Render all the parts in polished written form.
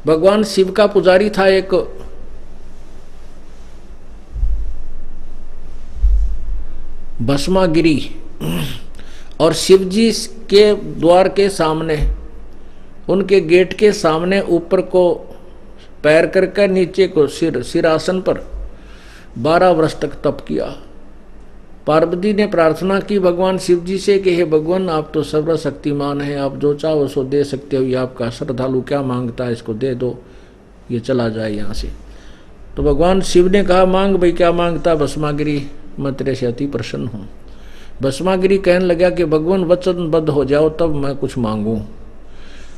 भगवान शिव का पुजारी था एक भस्मागिरी, और शिव जी के द्वार के सामने, उनके गेट के सामने ऊपर को पैर करके नीचे को सिरासन पर 12 वर्ष तक तप किया। पार्वती ने प्रार्थना की भगवान शिव जी से कि हे भगवान, आप तो सर्वशक्तिमान हैं, आप जो चाहो सो दे सकते हो, ये आपका श्रद्धालु क्या मांगता है इसको दे दो, ये चला जाए यहाँ से। तो भगवान शिव ने कहा मांग भाई, क्या मांगता भस्मागिरी, मैं तेरे से अति प्रसन्न हूँ। भस्मागिरी कहने लगा कि भगवान वचनबद्ध हो जाओ तब मैं कुछ मांगूँ।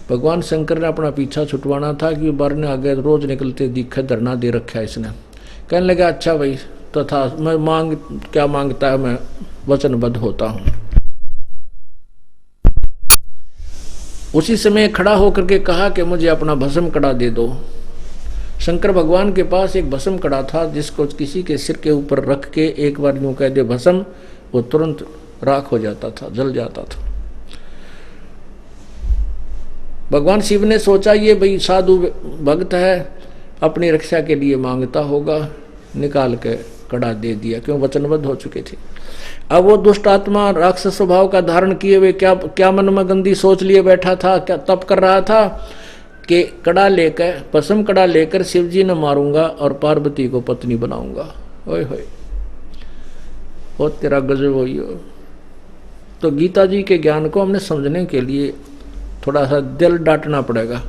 भगवान शंकर ने अपना पीछा छुटवाना था कि बारने आगे रोज निकलते दिखे, धरना दे रखा है इसने। कहने लगा अच्छा भाई तथा मैं मांग क्या मांगता है, मैं वचनबद्ध होता हूँ। उसी समय खड़ा होकर के कहा कि मुझे अपना भस्म कड़ा दे दो। शंकर भगवान के पास एक भस्म कड़ा था जिसको किसी के सिर के ऊपर रख के एक बार यूं कह दे भस्म, वो तुरंत राख हो जाता था, जल जाता था। भगवान शिव ने सोचा ये भाई साधु भक्त है, अपनी रक्षा के लिए मांगता होगा, निकाल के कड़ा दे दिया, क्यों वचनबद्ध हो चुके थे। अब वो दुष्ट आत्मा राक्षस स्वभाव का धारण किए हुए क्या मन में गंदी सोच लिए बैठा था, क्या तप कर रहा था कि कड़ा लेकर, भस्म कड़ा लेकर शिव जी ने मारूंगा और पार्वती को पत्नी बनाऊंगा। ओए होए, ओ तेरा गजब हो। तो गीता जी के ज्ञान को हमने समझने के लिए थोड़ा सा दिल डांटना पड़ेगा,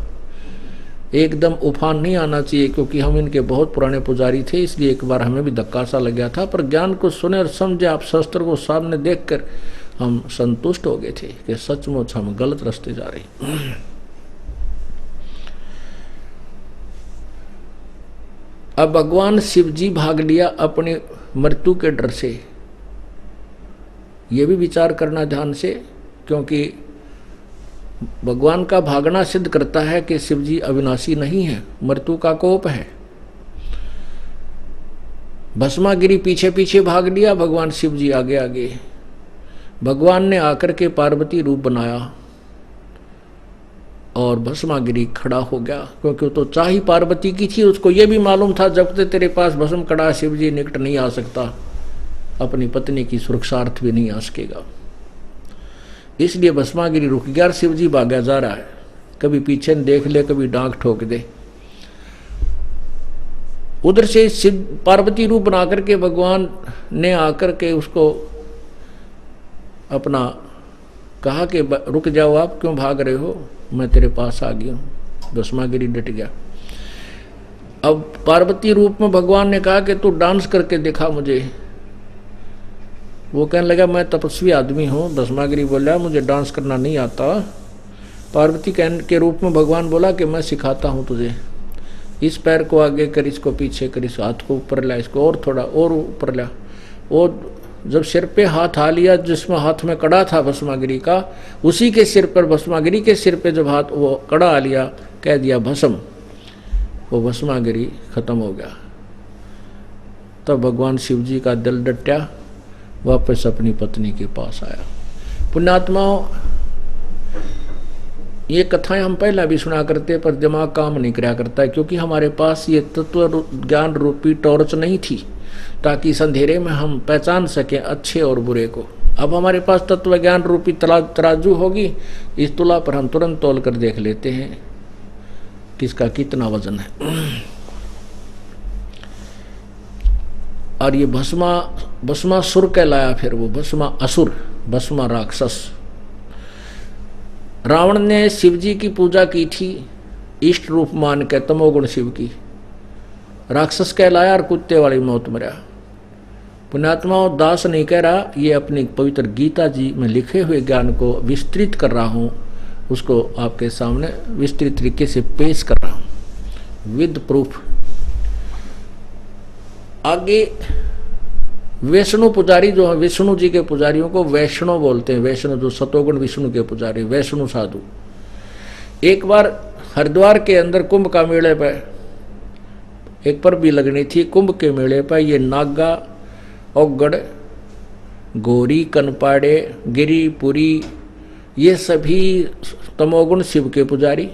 एकदम उफान नहीं आना चाहिए, क्योंकि हम इनके बहुत पुराने पुजारी थे, इसलिए एक बार हमें भी धक्का सा लग गया था। पर ज्ञान को सुने और समझे, आप शास्त्र को सामने देखकर हम संतुष्ट हो गए थे कि सचमुच हम गलत रास्ते जा रहे। अब भगवान शिव जी भाग लिया अपनी मृत्यु के डर से। ये भी विचार करना ध्यान से, क्योंकि भगवान का भागना सिद्ध करता है कि शिव जी अविनाशी नहीं है, मृत्यु का कोप है। भस्मागिरी पीछे पीछे भाग लिया, भगवान शिव जी आगे आगे। भगवान ने आकर के पार्वती रूप बनाया और भस्मागिरी खड़ा हो गया, क्योंकि तो चाही पार्वती की थी। उसको यह भी मालूम था जब तक तेरे पास भस्म कड़ा शिव जी निकट नहीं आ सकता, अपनी पत्नी की सुरक्षार्थ भी नहीं आ सकेगा। इसलिए भस्मागिरी रुक गया और शिव जी भागा जा रहा है, कभी पीछे देख ले, कभी डांक ठोक दे। उधर से शिव पार्वती रूप बना करके भगवान ने आकर के उसको अपना कहा कि रुक जाओ, आप क्यों भाग रहे हो, मैं तेरे पास आ गया हूं। भस्मागिरी डट गया। अब पार्वती रूप में भगवान ने कहा कि तू डांस करके दिखा मुझे। वो कहने लगा मैं तपस्वी आदमी हूँ। भस्मागिरी बोला मुझे डांस करना नहीं आता। पार्वती के रूप में भगवान बोला कि मैं सिखाता हूँ तुझे, इस पैर को आगे कर, इसको पीछे कर, इस हाथ को ऊपर ला, इसको और थोड़ा और ऊपर ला। वो जब सिर पे हाथ आ लिया, जिसमें हाथ में कड़ा था भस्मागिरी का, उसी के सिर पर, भस्मागिरी के सिर पे जब हाथ वो कड़ा आ लिया, कह दिया भस्म, वो भस्मागिरी खत्म हो गया। तब भगवान शिव जी का दिल डटा, वापस अपनी पत्नी के पास आया। पुण्यात्माओं, ये कथाएं हम पहला भी सुना करते, पर दिमाग काम नहीं कराया करता है, क्योंकि हमारे पास ये तत्व ज्ञान रूपी टॉर्च नहीं थी, ताकि इस अंधेरे में हम पहचान सकें अच्छे और बुरे को। अब हमारे पास तत्व ज्ञान रूपी तराजू होगी, इस तुला पर हम तुरंत तोल कर देख लेते हैं किसका कितना वजन है। और ये भस्मासुर कहलाया, फिर वो भस्मा असुर, भस्मा राक्षस। रावण ने शिव जी की पूजा की थी इष्ट रूप मान के, तमोगुण शिव की। राक्षस कहलाया और कुत्ते वाली मौत मरा। पुण्यात्माओं, दास नहीं कह रहा, ये अपनी पवित्र गीता जी में लिखे हुए ज्ञान को विस्तृत कर रहा हूँ, उसको आपके सामने विस्तृत तरीके से पेश कर रहा हूँ विद प्रूफ। आगे वैष्णु पुजारी जो है, विष्णु जी के पुजारियों को वैष्णव बोलते हैं। वैष्णव जो सतोगुण विष्णु के पुजारी, वैष्णु साधु। एक बार हरिद्वार के अंदर कुंभ का मेले पर एक पर भी लगनी थी। कुंभ के मेले पर ये नागा, औगड़, गौरी, कनपाड़े, गिरी, पुरी, ये सभी तमोगुण शिव के पुजारी,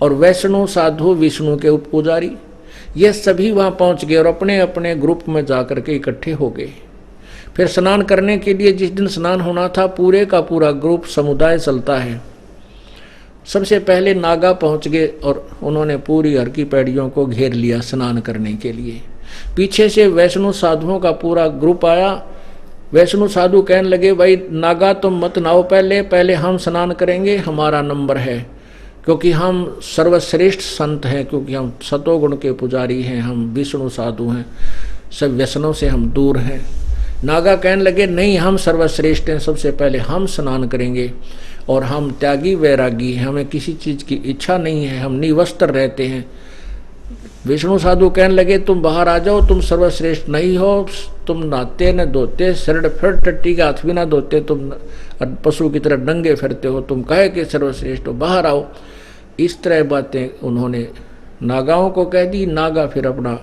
और वैष्णव साधु विष्णु के उप पुजारी, ये सभी वहाँ पहुँच गए और अपने अपने ग्रुप में जाकर के इकट्ठे हो गए। फिर स्नान करने के लिए जिस दिन स्नान होना था, पूरे का पूरा ग्रुप समुदाय चलता है। सबसे पहले नागा पहुँच गए और उन्होंने पूरी हर की पैड़ियों को घेर लिया स्नान करने के लिए। पीछे से वैष्णव साधुओं का पूरा ग्रुप आया। वैष्णव साधु कहने लगे, भाई नागा तुम मत नाओ, पहले हम स्नान करेंगे, हमारा नंबर है, क्योंकि हम सर्वश्रेष्ठ संत हैं, क्योंकि हम सतोगुण के पुजारी हैं, हम विष्णु साधु हैं, सब व्यसनों से हम दूर हैं। नागा कहने लगे, नहीं हम सर्वश्रेष्ठ हैं, सबसे पहले हम स्नान करेंगे और हम त्यागी वैरागी हैं, हमें किसी चीज़ की इच्छा नहीं है, हम निवस्त्र रहते हैं। विष्णु साधु कहने लगे, तुम बाहर आ जाओ, तुम सर्वश्रेष्ठ नहीं हो, तुम नहाते न धोते, शरण फिर टट्टी का हाथ भी ना धोते, तुम पशु की तरह नंगे फिरते हो, तुम कहे कि सर्वश्रेष्ठ हो, बाहर आओ। इस तरह बातें उन्होंने नागाओं को कह दी। नागा फिर अपना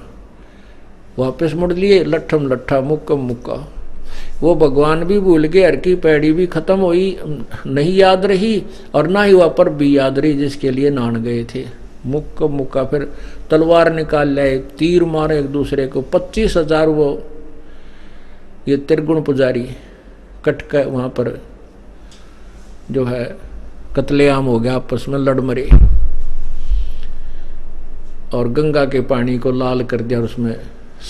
वापस मुड़ लिए, लट्ठम लट्ठा मुक्कम मुक्का। वो भगवान भी भूल गए, हर की पैड़ी भी खत्म हुई, नहीं याद रही, और ना ही वह पर भी याद रही जिसके लिए नान गए थे। मुक्का मुक्का फिर तलवार निकाल लाए, तीर मारे एक दूसरे को। 25,000 वो ये त्रिगुण पुजारी कटका वहाँ पर जो है कत्लेआम हो गया, आपस में लड़ मरे और गंगा के पानी को लाल कर दिया और उसमें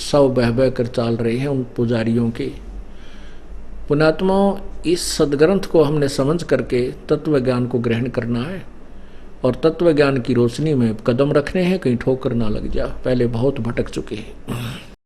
सब बह बह कर चाल रहे हैं उन पुजारियों के। पुण्यात्माओं, इस सदग्रंथ को हमने समझ करके तत्व ज्ञान को ग्रहण करना है और तत्व ज्ञान की रोशनी में कदम रखने हैं, कहीं ठोकर ना लग जा। पहले बहुत भटक चुके हैं।